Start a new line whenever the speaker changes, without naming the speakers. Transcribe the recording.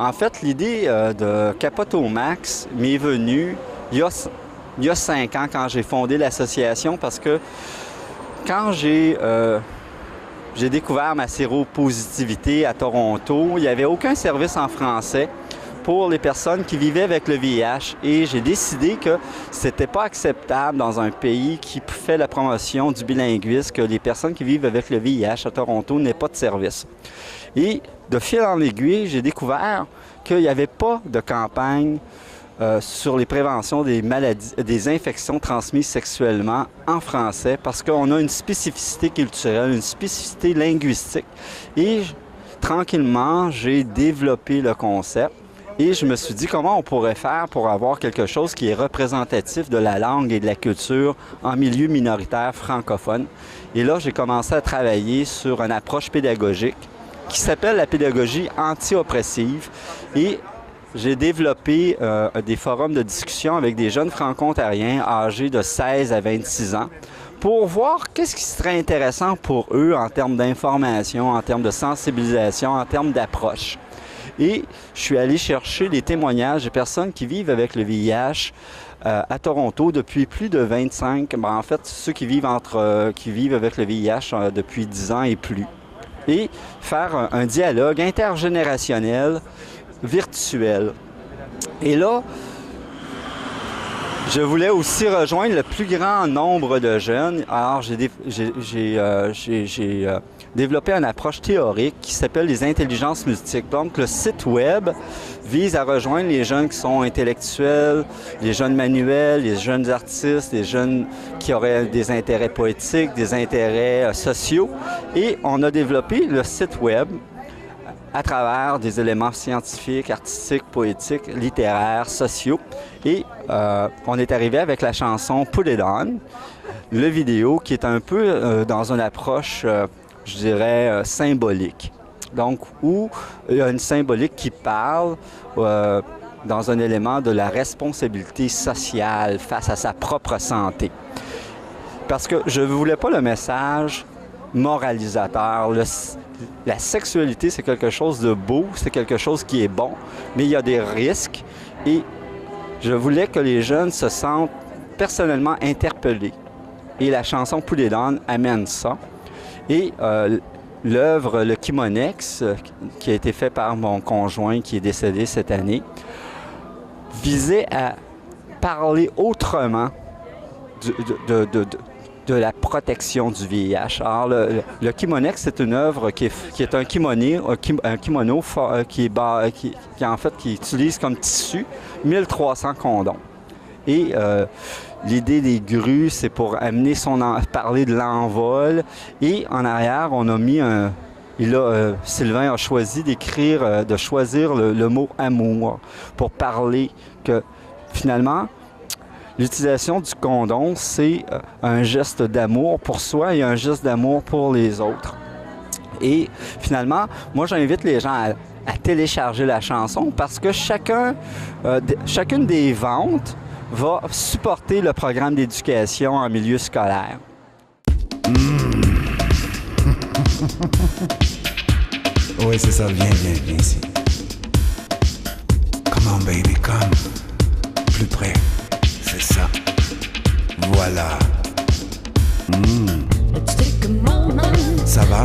En fait, l'idée de Capote au Max m'est venue il y a 5 ans quand j'ai fondé l'association parce que quand j'ai découvert ma séropositivité à Toronto, il n'y avait aucun service en français pour les personnes qui vivaient avec le VIH et j'ai décidé que c'était pas acceptable dans un pays qui fait la promotion du bilinguisme que les personnes qui vivent avec le VIH à Toronto n'aient pas de service. Et de fil en aiguille, j'ai découvert qu'il n'y avait pas de campagne sur les préventions des maladies, des infections transmises sexuellement en français parce qu'on a une spécificité culturelle, une spécificité linguistique. Et tranquillement, j'ai développé le concept et je me suis dit comment on pourrait faire pour avoir quelque chose qui est représentatif de la langue et de la culture en milieu minoritaire francophone. Et là, j'ai commencé à travailler sur une approche pédagogique qui s'appelle la pédagogie anti-oppressive et j'ai développé des forums de discussion avec des jeunes franco-ontariens âgés de 16 à 26 ans pour voir qu'est-ce qui serait intéressant pour eux en termes d'information, en termes de sensibilisation, en termes d'approche. Et je suis allé chercher les témoignages des personnes qui vivent avec le VIH à Toronto depuis plus de 25, en fait, ceux qui vivent avec le VIH depuis 10 ans et plus. Et faire un dialogue intergénérationnel virtuel. Et là, je voulais aussi rejoindre le plus grand nombre de jeunes. Alors, j'ai développé une approche théorique qui s'appelle les intelligences multiples. Donc, le site web vise à rejoindre les jeunes qui sont intellectuels, les jeunes manuels, les jeunes artistes, les jeunes qui auraient des intérêts poétiques, des intérêts sociaux. Et on a développé le site web à travers des éléments scientifiques, artistiques, poétiques, littéraires, sociaux. Et on est arrivé avec la chanson Put It On, le vidéo qui est un peu dans une approche, je dirais, symbolique. Donc, où il y a une symbolique qui parle dans un élément de la responsabilité sociale face à sa propre santé. Parce que je ne voulais pas le message moralisateur. La sexualité, c'est quelque chose de beau, c'est quelque chose qui est bon, mais il y a des risques et je voulais que les jeunes se sentent personnellement interpellés. Et la chanson Put It On amène ça. Et l'œuvre Le Kimonex, qui a été fait par mon conjoint qui est décédé cette année, visait à parler autrement de la protection du VIH. Alors, le Kimonex, c'est une œuvre qui est un kimono qui utilise comme tissu 1300 condoms. Et l'idée des grues, c'est pour amener parler de l'envol. Et en arrière, on a mis Sylvain a choisi de choisir le mot amour pour parler que finalement, l'utilisation du condom, c'est un geste d'amour pour soi et un geste d'amour pour les autres. Et finalement, moi, j'invite les gens à télécharger la chanson parce que chacune des ventes va supporter le programme d'éducation en milieu scolaire.
Oui, c'est ça. Viens ici. Come on, baby, come. Plus près. C'est ça. Voilà. Ça va?